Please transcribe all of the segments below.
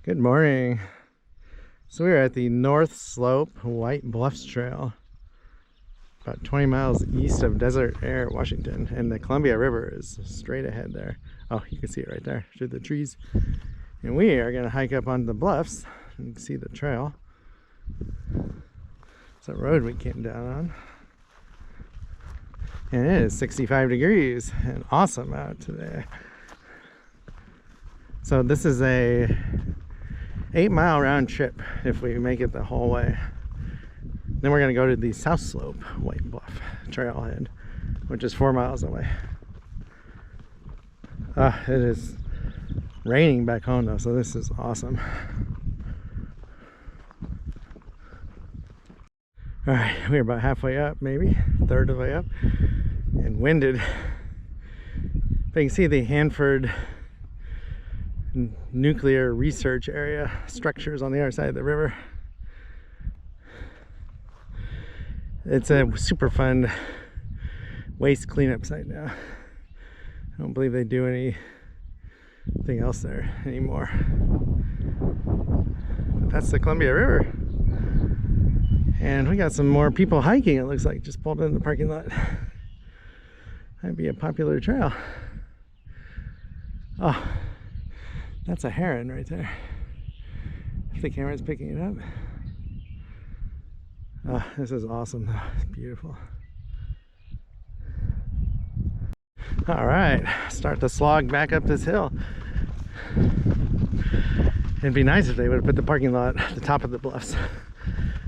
Good morning. So we're at the North Slope White Bluffs Trail, about 20 miles east of Desert Air, Washington, and the Columbia River is straight ahead there. Oh, you can see it right there through the trees. And we are going to hike up onto the bluffs and you can see the trail. It's a road we came down on. And it is 65 degrees and awesome out today. So this is a 8-mile round trip if we make it the whole way. Then we're going to go to the South Slope White Bluff trailhead, which is 4 miles away. It is raining back home though, so this is awesome. Alright, we're about halfway up, maybe a third of the way up, and winded. But you can see the Hanford nuclear research area structures on the other side of the river. It's a Superfund waste cleanup site now. I don't believe they do anything else there anymore. But that's the Columbia River. And we got some more people hiking, it looks like. Just pulled in the parking lot. That'd be a popular trail. Oh, that's a heron right there. If the camera's picking it up. Oh, this is awesome though. It's beautiful. All right, start the slog back up this hill. It'd be nice if they would have put the parking lot at the top of the bluffs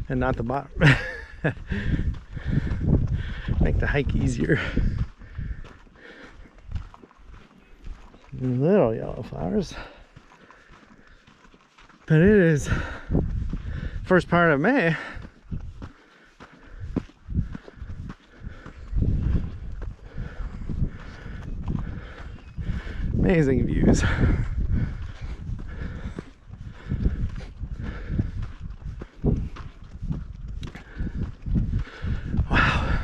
and not the bottom. Make the hike easier. Little yellow flowers. But it is first part of May. Amazing views. Wow,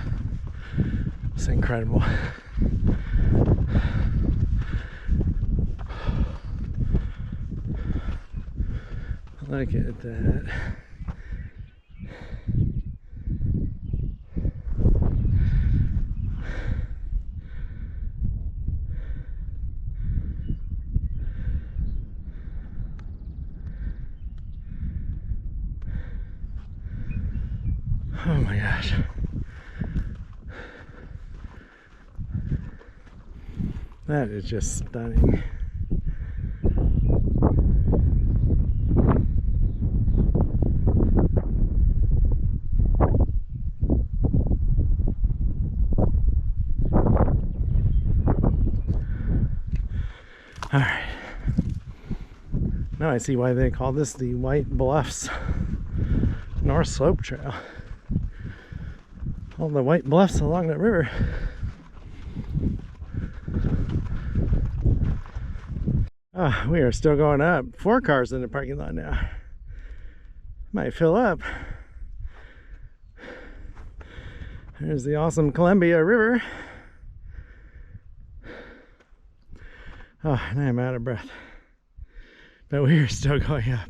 it's incredible. Look at that. Oh my gosh. That is just stunning. All right. Now I see why they call this the White Bluffs North Slope Trail. All the white bluffs along the river. We are still going up. 4 cars in the parking lot now. Might fill up. There's the awesome Columbia River. Oh, and I'm out of breath. But we are still going up.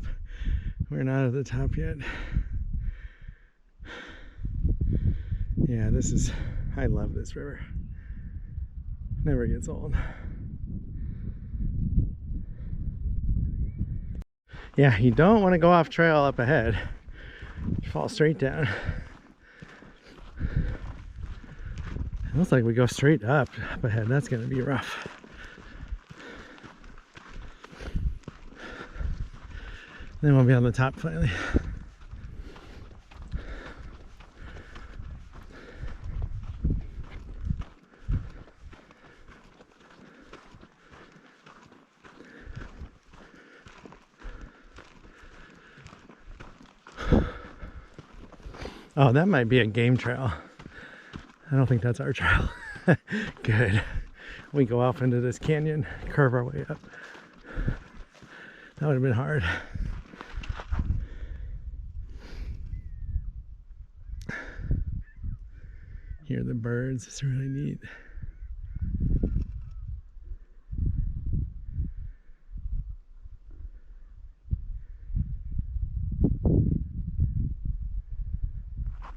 We're not at the top yet. Yeah, this is, I love this river. Never gets old. Yeah, you don't want to go off trail up ahead. You fall straight down. It looks like we go straight up ahead. That's going to be rough. Then we'll be on the top finally. Oh, that might be a game trail. I don't think that's our trail. Good. We go off into this canyon, curve our way up. That would have been hard. Hear the birds, it's really neat.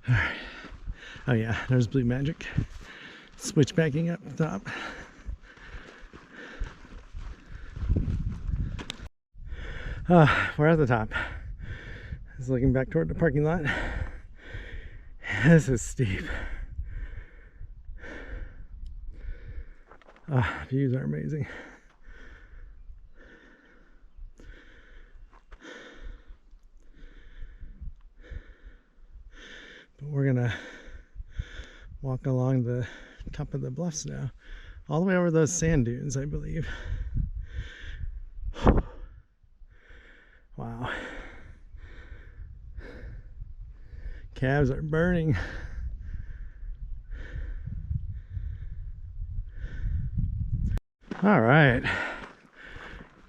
All right. Oh yeah, there's Blue Magic. Switchbacking up top. We're at the top. Just looking back toward the parking lot. This is steep. Views are amazing. But we're gonna walk along the top of the bluffs now, all the way over those sand dunes, I believe. Wow. Calves are burning. All right,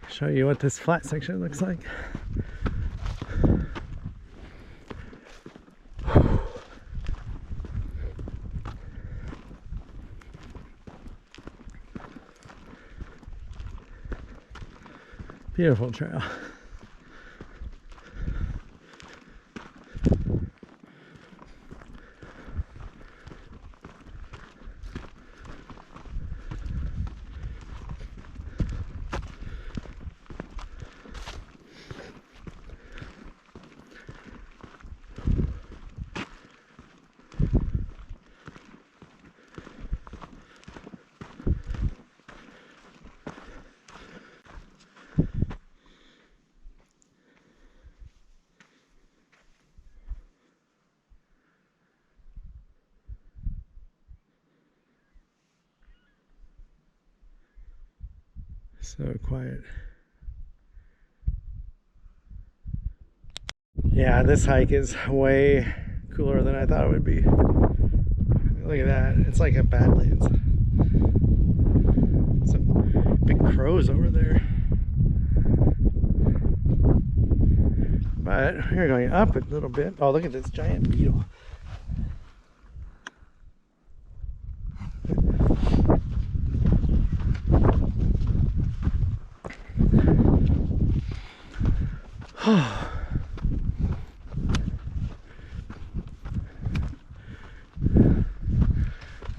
show you what this flat section looks like. Beautiful trail. So quiet. Yeah, this hike is way cooler than I thought it would be. Look at that. It's like a Badlands. Some big crows over there. But we're going up a little bit. Oh, look at this giant beetle.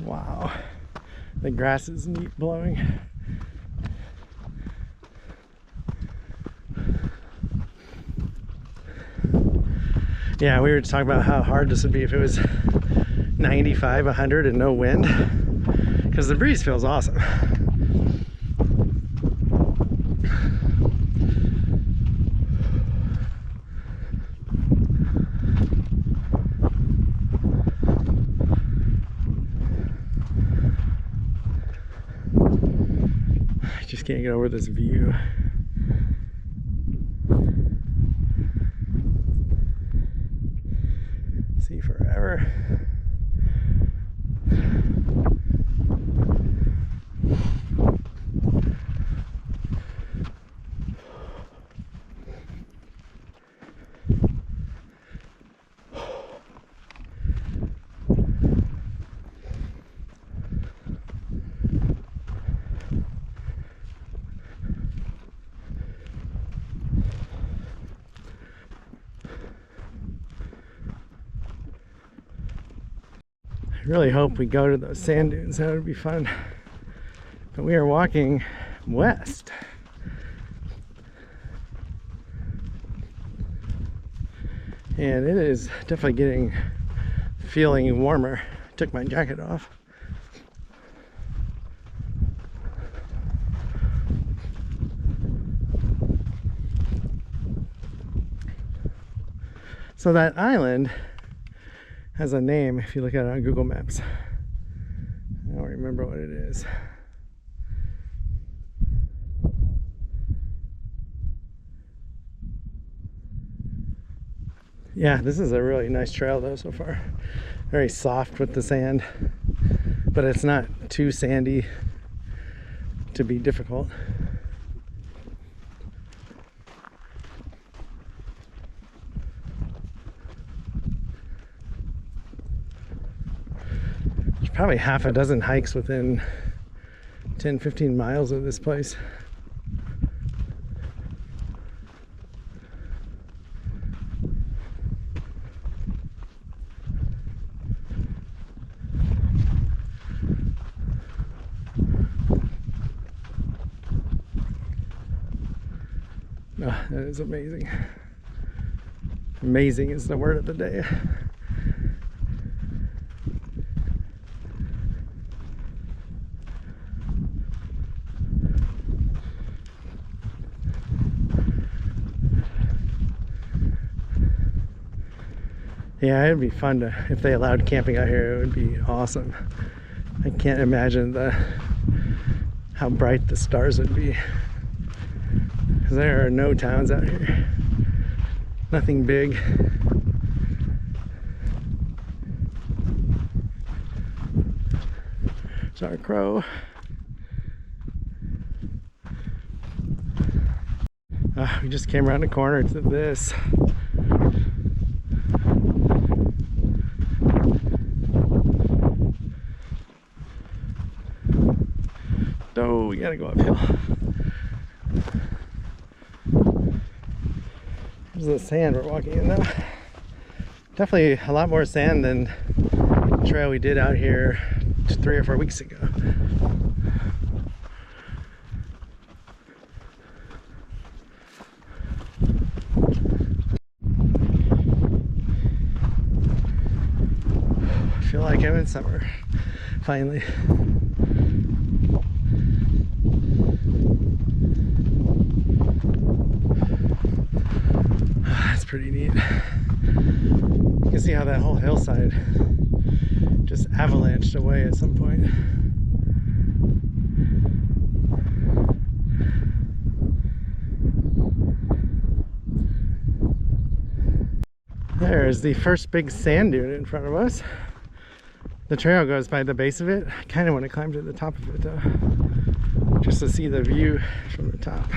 Wow, the grass is neat blowing. Yeah, we were just talking about how hard this would be if it was 95, 100 and no wind, because the breeze feels awesome. I just can't get over this view. See forever. I really hope we go to those sand dunes. That would be fun. But we are walking west. And it is definitely feeling warmer. I took my jacket off. So that island has a name if you look at it on Google Maps. I don't remember what it is. Yeah, this is a really nice trail though so far. Very soft with the sand, but it's not too sandy to be difficult. There's probably half a dozen hikes within 10-15 miles of this place. Oh, that is amazing. Amazing is the word of the day. Yeah, it'd be fun to, if they allowed camping out here, it would be awesome. I can't imagine how bright the stars would be. Because there are no towns out here. Nothing big. There's our crow. We just came around the corner to this. Oh, we gotta go uphill. There's the sand we're walking in now. Definitely a lot more sand than the trail we did out here 3 or 4 weeks ago. I feel like I'm in summer, finally. That's pretty neat. You can see how that whole hillside just avalanched away at some point. There's the first big sand dune in front of us. The trail goes by the base of it. I kind of want to climb to the top of it though, just to see the view from the top.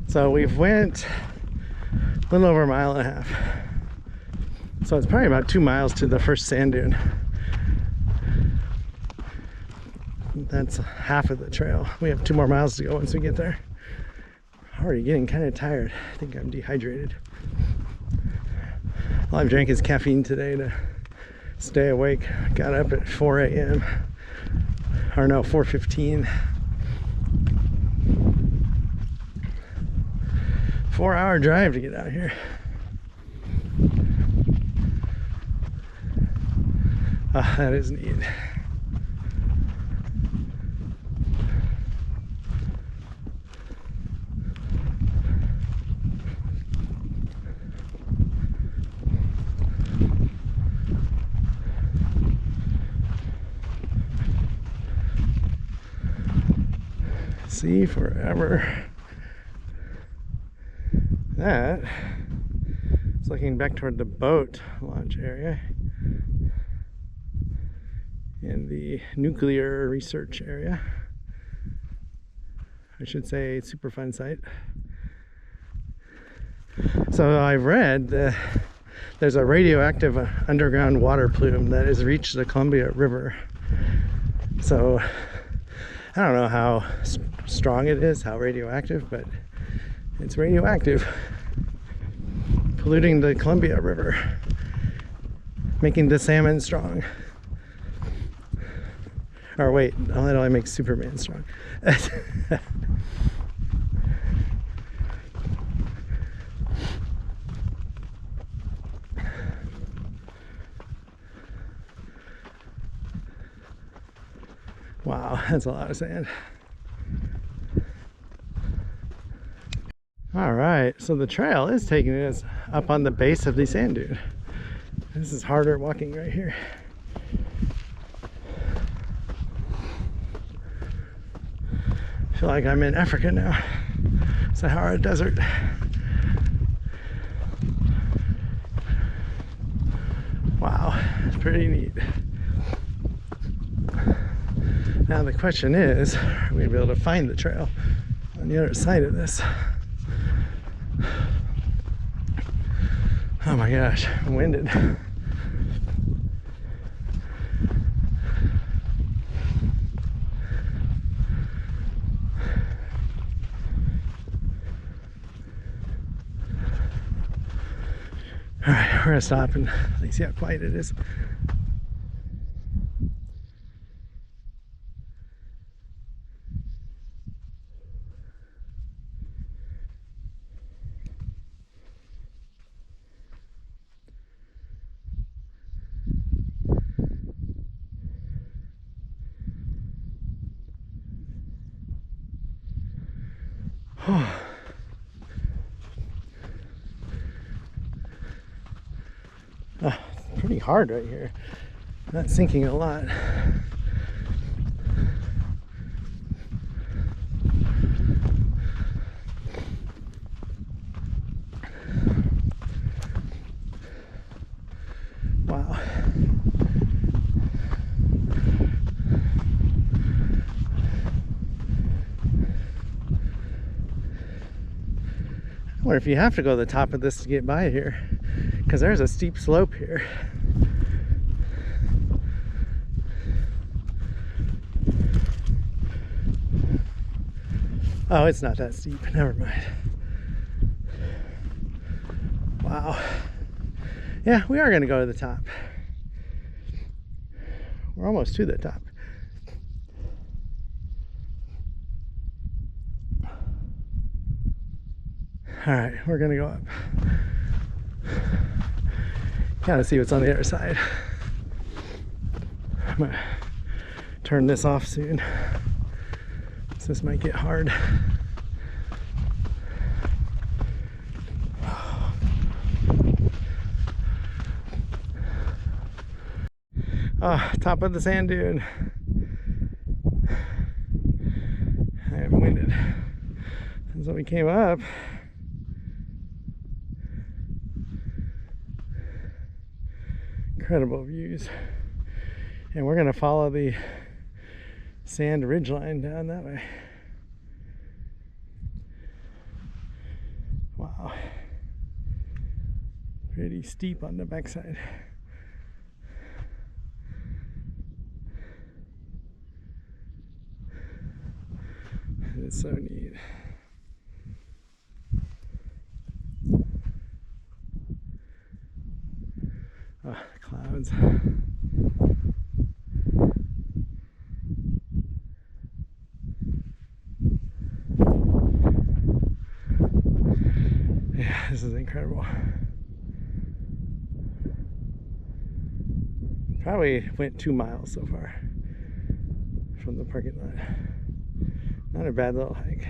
So we've went a little over 1.5 miles. So it's probably about 2 miles to the first sand dune. That's half of the trail. We have 2 more miles to go once we get there. Already getting kind of tired. I think I'm dehydrated. All I've drank is caffeine today to stay awake. Got up at 4 a.m. Or no, 4:15. 4-hour drive to get out here. Oh, that is neat. See forever. That is looking back toward the boat launch area and the nuclear research area. I should say Superfund site. So I've read that there's a radioactive underground water plume that has reached the Columbia River. So I don't know how strong it is, how radioactive, but it's radioactive, polluting the Columbia River, making the salmon strong. Or wait, that only makes Superman strong. Wow, that's a lot of sand. Alright, so the trail is taking us up on the base of the sand dune. This is harder walking right here. I feel like I'm in Africa now. Sahara Desert. Wow, it's pretty neat. Now the question is, are we gonna be able to find the trail on the other side of this? Oh my gosh, I'm winded. All right, we're gonna stop and see how quiet it is. Pretty hard right here. Not sinking a lot. Wow. I wonder if you have to go to the top of this to get by here, because there's a steep slope here. Oh, it's not that steep. Never mind. Wow. Yeah, we are going to go to the top. We're almost to the top. All right, we're going to go up. Gotta see what's on the other side. I'm going to turn this off soon. So this might get hard. Oh, top of the sand dune. I am winded. And so we came up. Incredible views. And we're gonna follow the sand ridgeline down that way. Wow. Pretty steep on the backside. It's so neat. Oh, the clouds. Yeah, this is incredible. Probably went 2 miles so far from the parking lot. Not a bad little hike.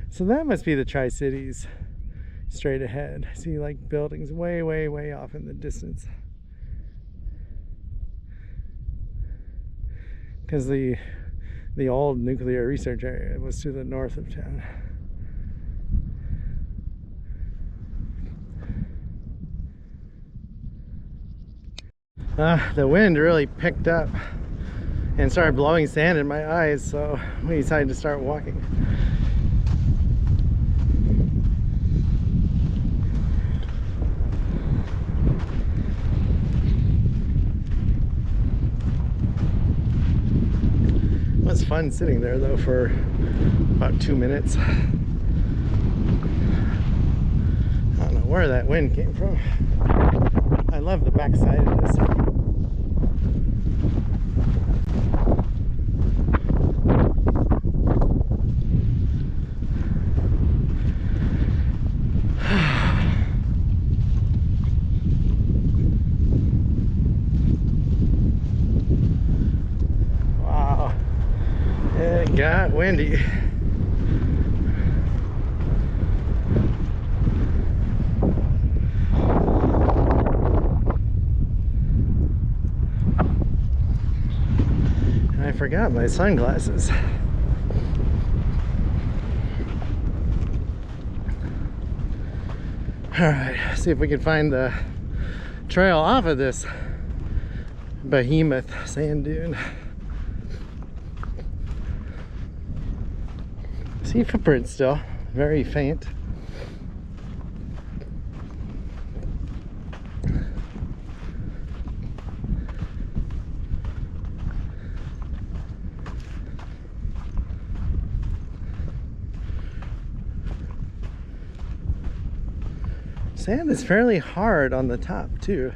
So that must be the Tri-Cities straight ahead. I see like buildings way, way, way off in the distance. Because the old nuclear research area was to the north of town. The wind really picked up and started blowing sand in my eyes, so we decided to start walking. It was fun sitting there though for about 2 minutes. I don't know where that wind came from. I love the backside of this. Wow, it got windy. I forgot my sunglasses. Alright, see if we can find the trail off of this behemoth sand dune. See footprints still, very faint. Sand is fairly hard on the top too,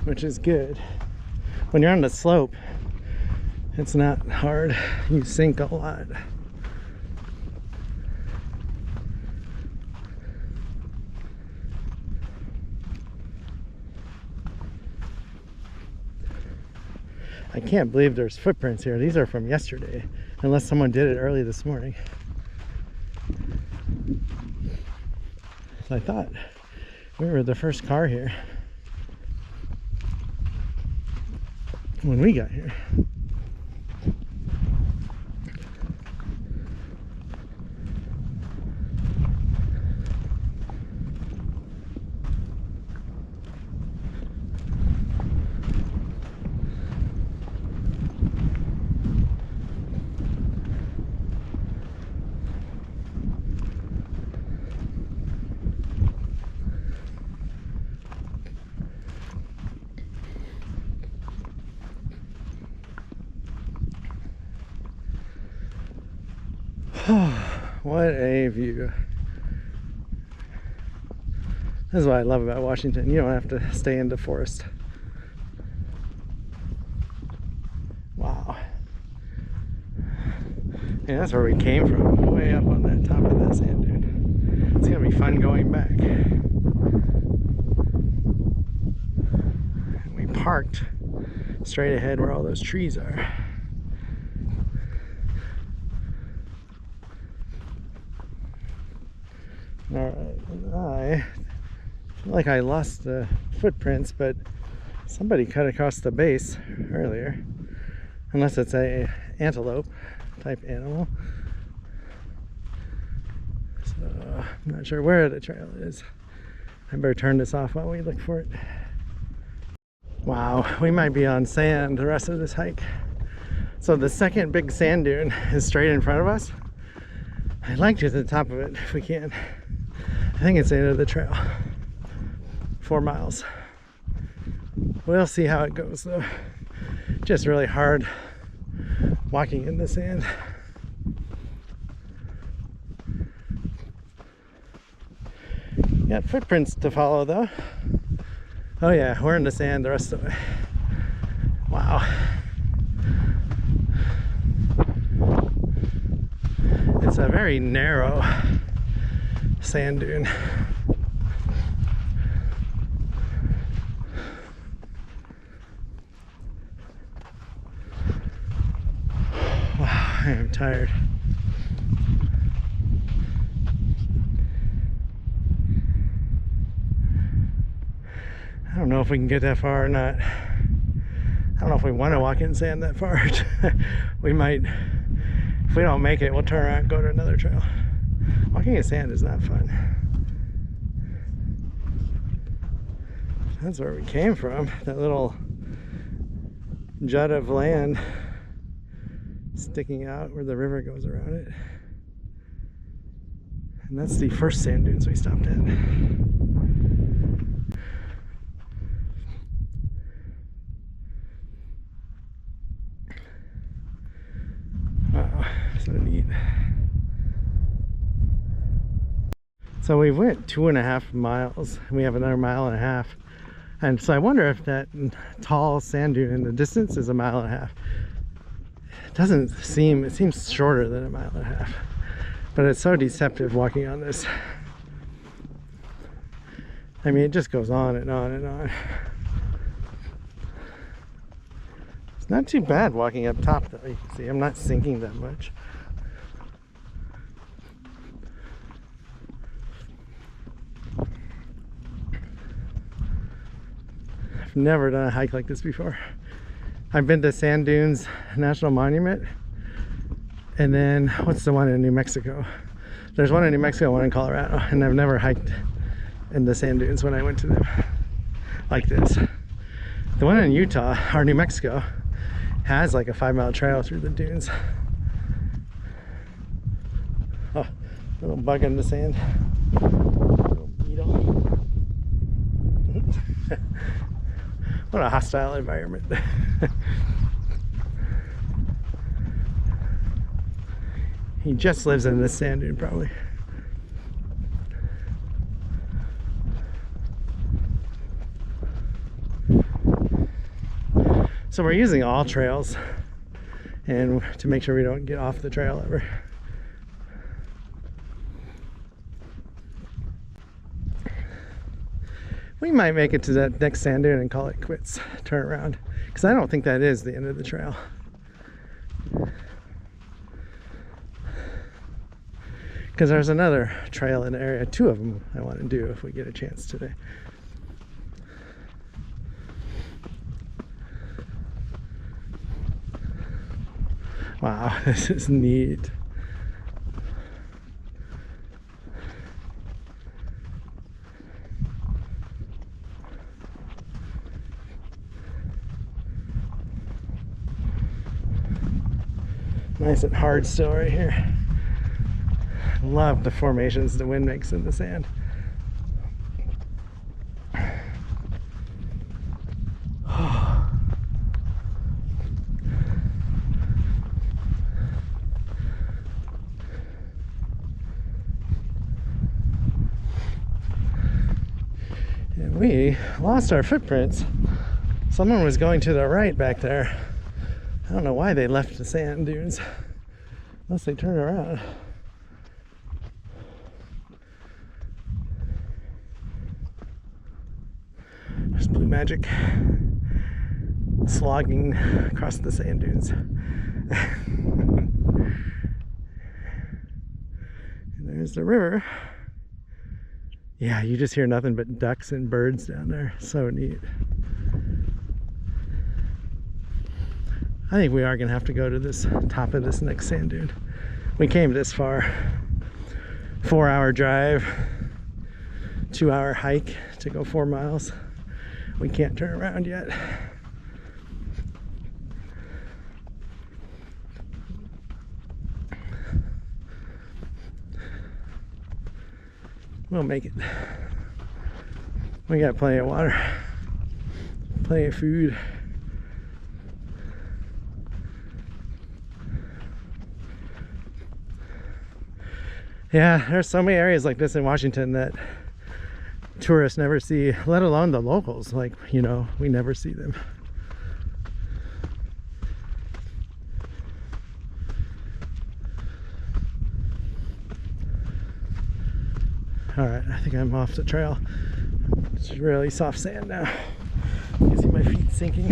which is good. When you're on the slope, it's not hard. You sink a lot. I can't believe there's footprints here. These are from yesterday, unless someone did it early this morning. So I thought we were the first car here when we got here. What a view. This is what I love about Washington. You don't have to stay in the forest. Wow. And that's where we came from, way up on that top of that sand dune. It's gonna be fun going back. And we parked straight ahead where all those trees are. Alright, I feel like I lost the footprints, but somebody cut across the base earlier. Unless it's a antelope type animal. So I'm not sure where the trail is. I better turn this off while we look for it. Wow, we might be on sand the rest of this hike. So the second big sand dune is straight in front of us. I'd like to get to the top of it if we can. I think it's the end of the trail. 4 miles. We'll see how it goes though. Just really hard walking in the sand. Got footprints to follow though. Oh yeah, we're in the sand the rest of the way. Wow. It's a very narrow sand dune. Wow, I am tired. I don't know if we can get that far or not. I don't know if we want to walk in sand that far. We might. If we don't make it, we'll turn around and go to another trail. Walking in sand is not fun. That's where we came from. That little jut of land sticking out where the river goes around it. And that's the first sand dunes we stopped at. Wow, so neat. So we went 2.5 miles. We have another 1.5 miles. And so I wonder if that tall sand dune in the distance is 1.5 miles. It doesn't seem, it seems shorter than 1.5 miles. But it's so deceptive walking on this. I mean, it just goes on and on and on. It's not too bad walking up top though. You can see I'm not sinking that much. I've never done a hike like this before. I've been to Sand Dunes National Monument, and then what's the one in New Mexico? There's one in New Mexico, one in Colorado, and I've never hiked in the sand dunes when I went to them like this. The one in Utah or New Mexico has like a 5-mile trail through the dunes. Oh, little bug in the sand. Little beetle. What a hostile environment. He just lives in this sand dune probably. So we're using all trails and to make sure we don't get off the trail ever. We might make it to that next sand dune and call it quits, turn around, because I don't think that is the end of the trail. Because there's another trail in the area, 2 of them I want to do if we get a chance today. Wow, this is neat. Nice and hard still right here. Love the formations the wind makes in the sand. And we lost our footprints. Someone was going to the right back there. I don't know why they left the sand dunes, unless they turned around. There's blue magic slogging across the sand dunes. And there's the river. Yeah, you just hear nothing but ducks and birds down there. So neat. I think we are going to have to go to this top of this next sand dune. We came this far. 4-hour drive, 2-hour hike to go 4 miles. We can't turn around yet. We'll make it. We got plenty of water, plenty of food. Yeah, there's so many areas like this in Washington that tourists never see, let alone the locals. Like, you know, we never see them. All right, I think I'm off the trail. It's really soft sand now. You can see my feet sinking.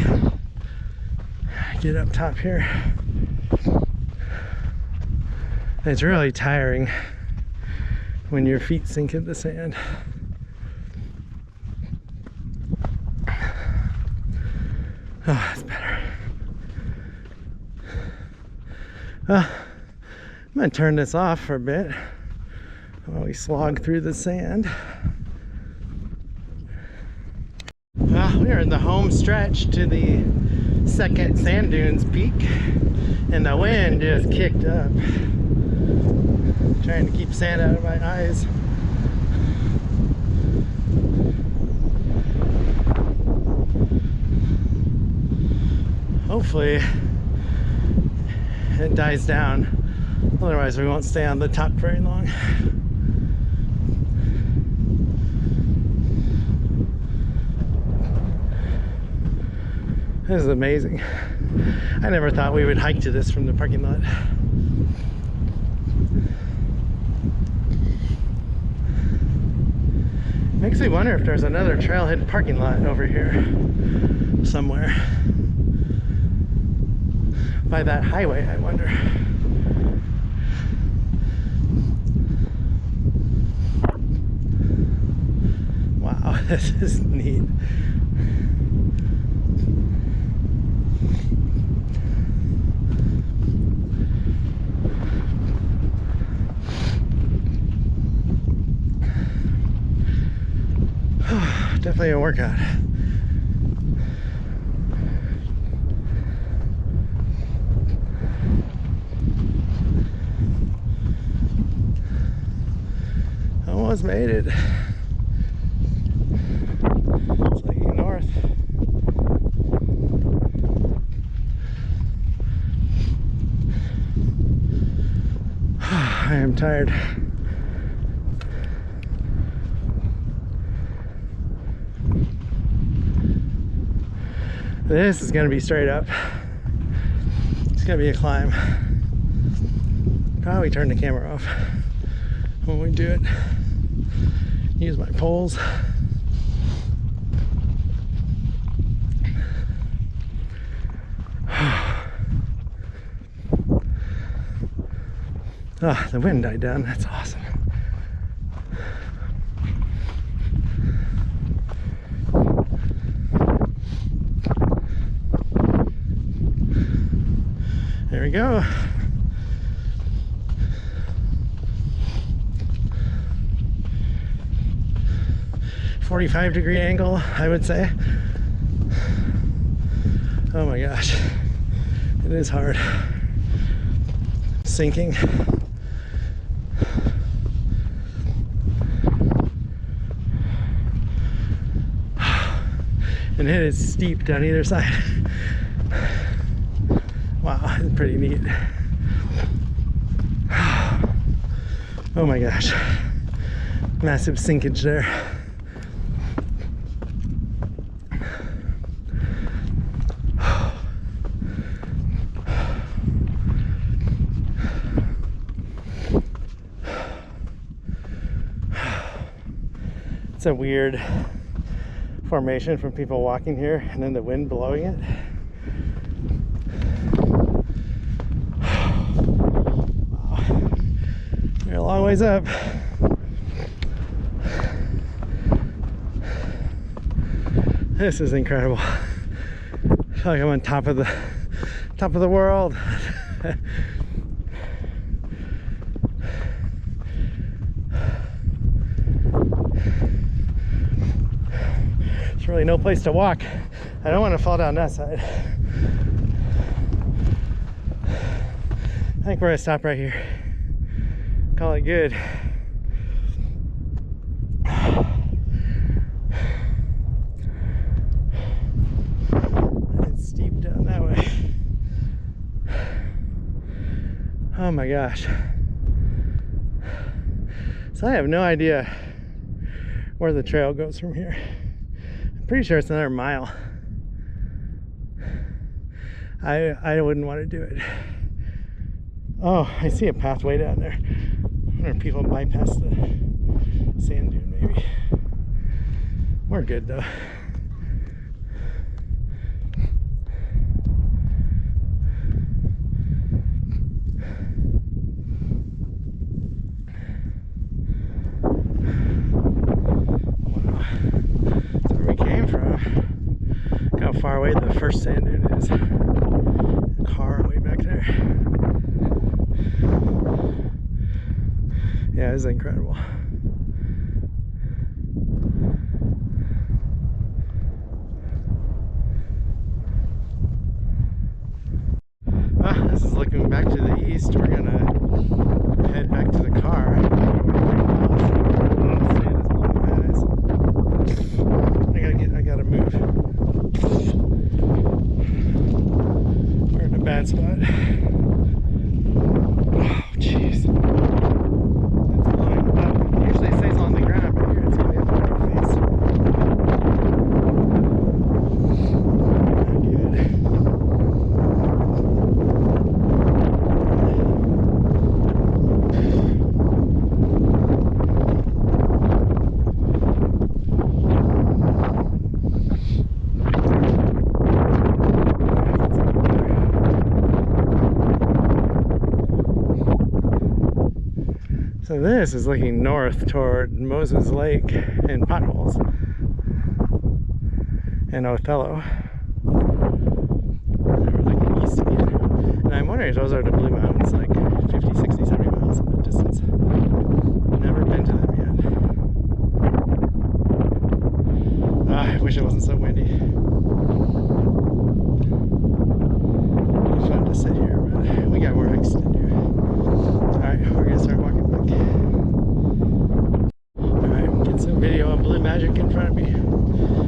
Get up top here. It's really tiring when your feet sink in the sand. Oh, that's better. I'm gonna turn this off for a bit while we slog through the sand. We are in the home stretch to the second sand dunes peak, and the wind just kicked up. Trying to keep sand out of my eyes. Hopefully it dies down, otherwise we won't stay on the top very long. This is amazing. I never thought we would hike to this from the parking lot. Makes me wonder if there's another trailhead parking lot over here somewhere. By that highway, I wonder. Wow, this is neat. Definitely a workout. Almost made it. It's like north. I am tired. This is gonna be straight up. It's gonna be a climb. Probably turn the camera off when we do it. Use my poles. Ah, the wind died down. That's awesome. There we go. "45-degree angle, I would say." Oh my gosh, it is hard. Sinking. And it is steep down either side. Wow, it's pretty neat. Oh my gosh, massive sinkage there. It's a weird formation from people walking here and then the wind blowing it. Wow. We're a long ways up. This is incredible. I feel like I'm on top of the world. There's really no place to walk. I don't want to fall down that side. I think we're gonna stop right here. Call it good. It's steep down that way. Oh my gosh. So I have no idea where the trail goes from here. I'm pretty sure it's another mile. I wouldn't want to do it. Oh, I see a pathway down there. I wonder if people bypass the sand dune maybe. We're good though. How far away the first sand dune is. Car way back there. Yeah, it's incredible. Well, this is looking back to the east. We're gonna head back to the car. I gotta move. We're in a bad spot. Oh, jeez. It's blowing up. Usually it stays on the ground, but here it's gonna be up in your face. Not good. So this is looking north toward Moses Lake and Potholes and Othello. And we're looking east again. And I'm wondering if those are the Blue Mountains, like 50, 60, 70 miles in the distance. Never been to them yet. I wish it wasn't so windy. It'd be fun to sit here, but we got more hikes to do. Alright, we're gonna start walking back. Alright, get some video of Blue Magic in front of me.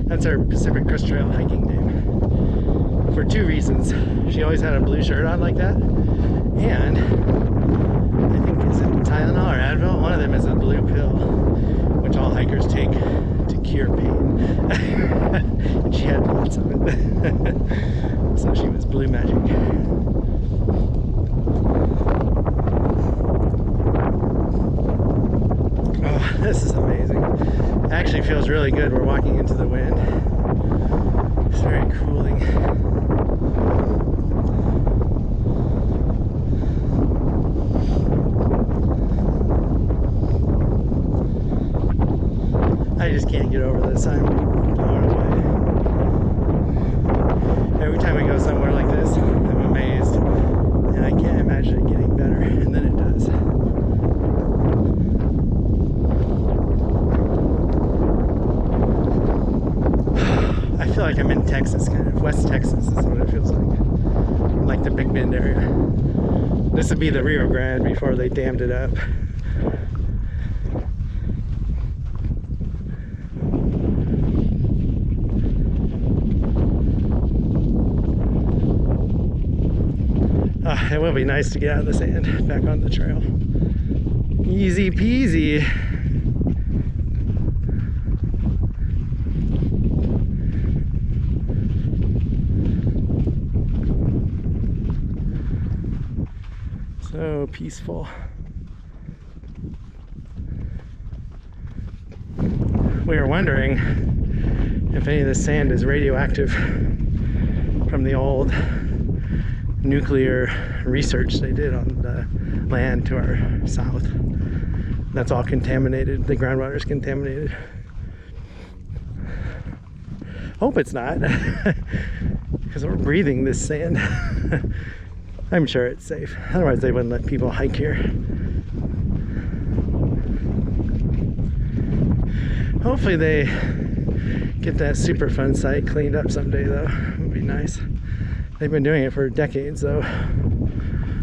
That's our Pacific Crest Trail hiking name. For two reasons. She always had a blue shirt on like that. And I think, is it Tylenol or Advil? One of them is a blue pill, which all hikers take to cure pain. And she had lots of it. absolute magic. Oh, this is amazing. It actually feels really good. We're walking into the wind. It's very cooling. I just can't get over this. I'm blown away. Every time I go somewhere like this, I'm amazed. And I can't imagine it getting better. And then it does. I feel like I'm in Texas, kind of. West Texas is what it feels like the Big Bend area. This would be the Rio Grande before they dammed it up. It will be nice to get out of the sand, back on the trail. Easy peasy. So peaceful. We were wondering if any of this sand is radioactive from the old nuclear research they did on the land to our south. That's all contaminated. The groundwater is contaminated. Hope it's not, because we're breathing this sand. I'm sure it's safe. Otherwise they wouldn't let people hike here. Hopefully they get that Superfund site cleaned up someday though. It would be nice. They've been doing it for decades though.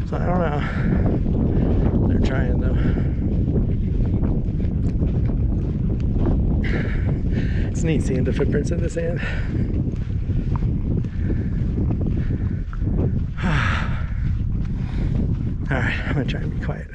So I don't know. They're trying though. It's neat seeing the footprints in the sand. Alright, I'm gonna try and be quiet.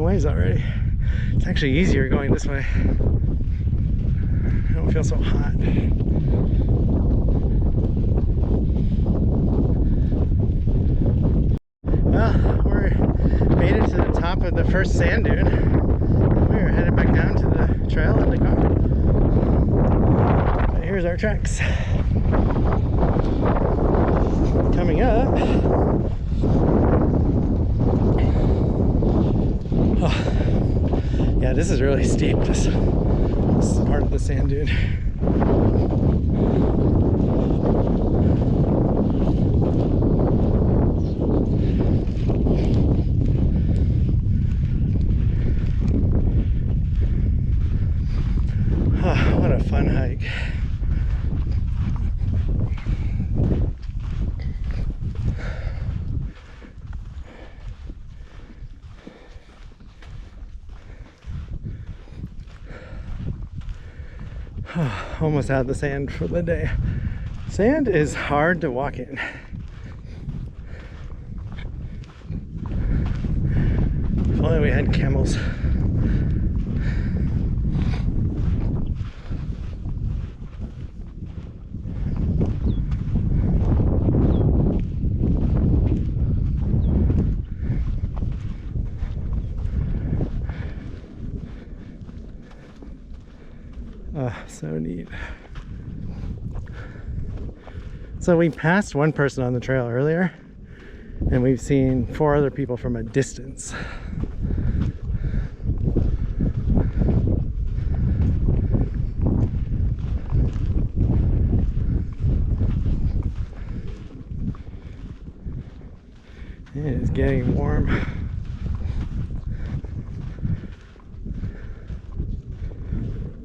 ways already. It's actually easier going this way. I don't feel so hot. Well, we made it to the top of the first sand dune. We're headed back down to the trail in the car. But here's our tracks. Coming up. Oh, yeah, this is really steep. This is part of the sand dune. What a fun hike. Almost out of the sand for the day. Sand is hard to walk in. If only we had camels. So neat. So we passed one person on the trail earlier, and we've seen 4 other people from a distance. It is getting warm.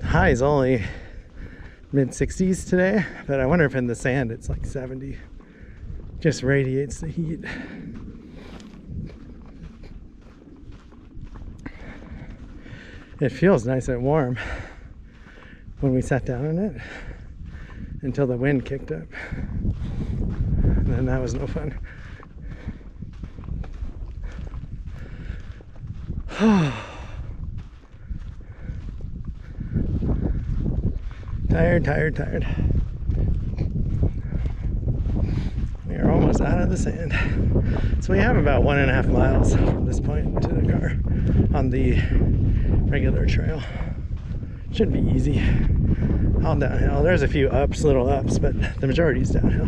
High is only mid-60s today, but I wonder if in the sand it's like 70. Just radiates the heat. It feels nice and warm when we sat down in it until the wind kicked up. And then that was no fun. Tired. We are almost out of the sand. So we have about 1.5 miles from this point to the car on the regular trail. Should be easy. All downhill. There's a few ups, little ups, but the majority is downhill.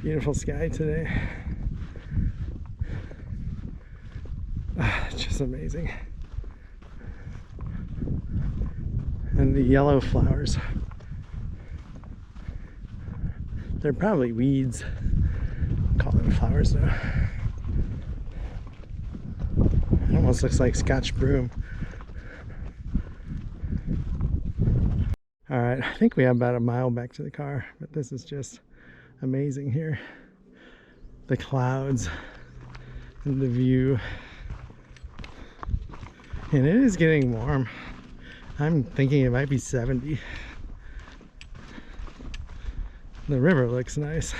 Beautiful sky today. It's just amazing. And the yellow flowers. They're probably weeds. Call them flowers though. It almost looks like Scotch broom. Alright, I think we have about a mile back to the car, but this is just amazing here. The clouds and the view. And it is getting warm. I'm thinking it might be 70. The river looks nice.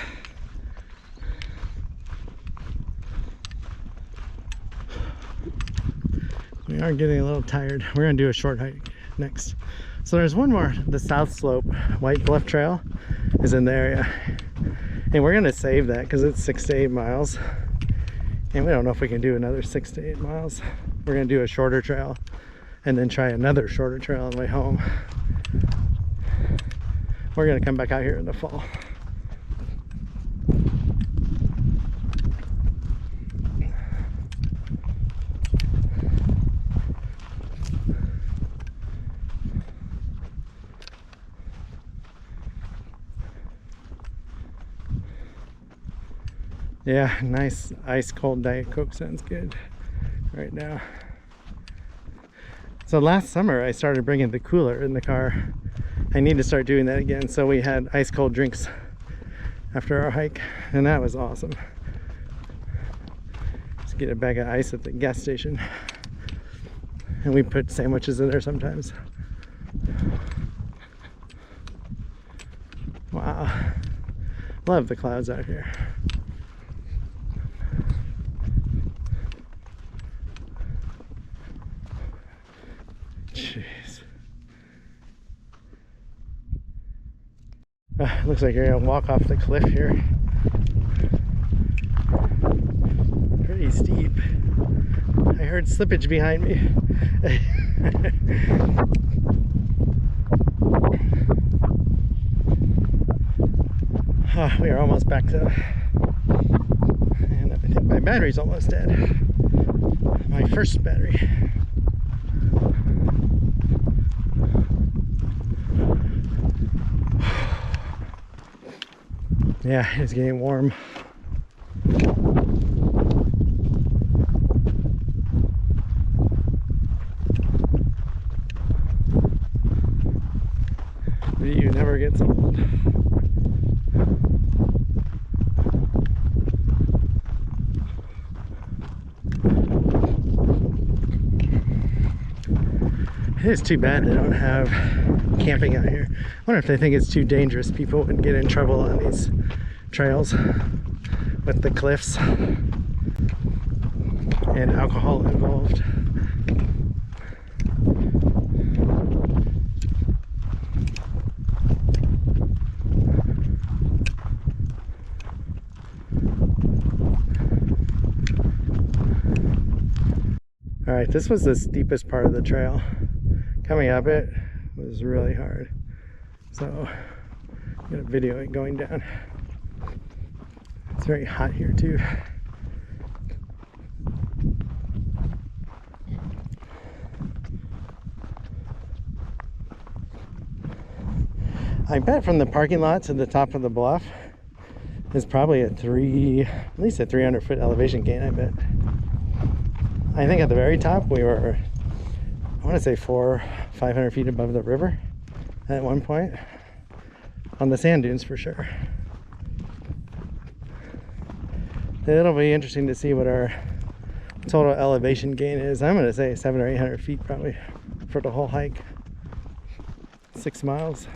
We are getting a little tired. We're gonna do a short hike next. So there's one more. The South Slope White Bluff Trail is in the area. And we're gonna save that because it's 6 to 8 miles. And we don't know if we can do another 6 to 8 miles. We're gonna do a shorter trail and then try another shorter trail on the way home. We're gonna come back out here in the fall. Yeah, nice ice cold Diet Coke sounds good right now. So last summer I started bringing the cooler in the car. I need to start doing that again. So we had ice cold drinks after our hike, and that was awesome. Just get a bag of ice at the gas station, and we put sandwiches in there sometimes. Wow, love the clouds out here. Jeez. Looks like you're gonna walk off the cliff here. Pretty steep. I heard slippage behind me. We are almost back though. And I think my battery's almost dead. My first battery. Yeah, it's getting warm. View never gets old. It is too bad they don't have camping out here. I wonder if they think it's too dangerous. People would get in trouble on these trails with the cliffs and alcohol involved. All right, this was the steepest part of the trail. Coming up it was really hard. So I'm gonna video it going down. It's very hot here too. I bet from the parking lot to the top of the bluff is probably at least a 300-foot elevation gain, I bet. I think at the very top we were, I want to say 400-500 feet above the river at one point on the sand dunes for sure. It'll be interesting to see what our total elevation gain is. I'm going to say 700 or 800 feet probably for the whole hike. 6 miles.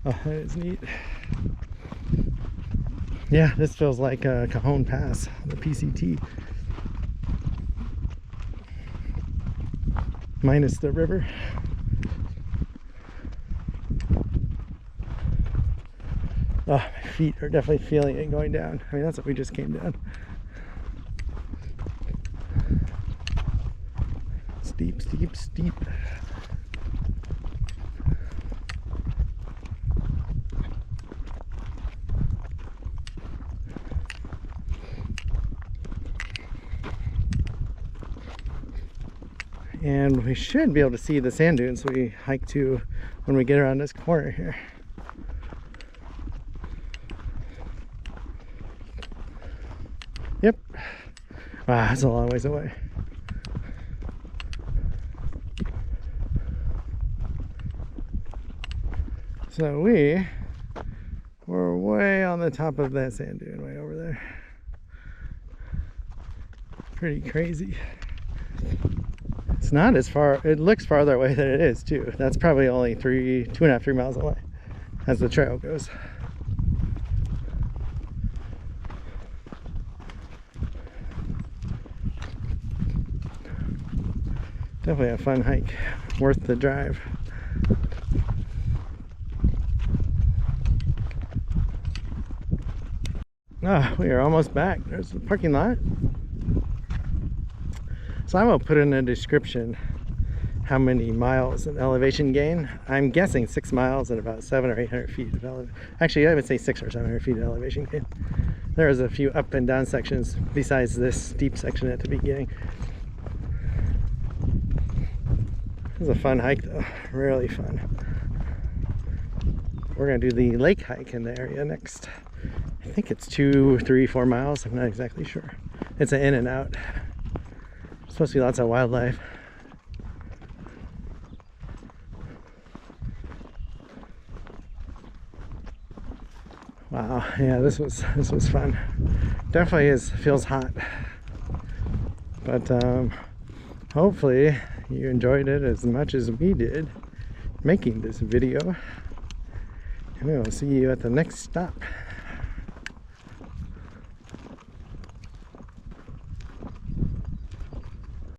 Oh, that is neat. Yeah, this feels like Cajon Pass, the PCT. Minus the river. Oh, my feet are definitely feeling it going down. I mean, that's what we just came down. Steep, steep, steep. And we should be able to see the sand dunes we hike to when we get around this corner here. Yep. Wow, that's a long ways away. So we were way on the top of that sand dune, way over there. Pretty crazy. It's not as far, it looks farther away than it is too. That's probably only 2.5, 3 miles away as the trail goes. Definitely a fun hike, worth the drive. Ah, we are almost back. There's the parking lot. So I will put in a description how many miles in elevation gain. I'm guessing 6 miles and about 700 or 800 feet of elevation. Actually, I would say 600 or 700 feet of elevation gain. There's a few up and down sections besides this steep section at the beginning. This is a fun hike though, really fun. We're gonna do the lake hike in the area next. I think it's 2, 3, 4 miles. I'm not exactly sure. It's an in and out. Supposed to be lots of wildlife. Wow, yeah, this was fun. Definitely feels hot. But hopefully you enjoyed it as much as we did making this video. And we will see you at the next stop.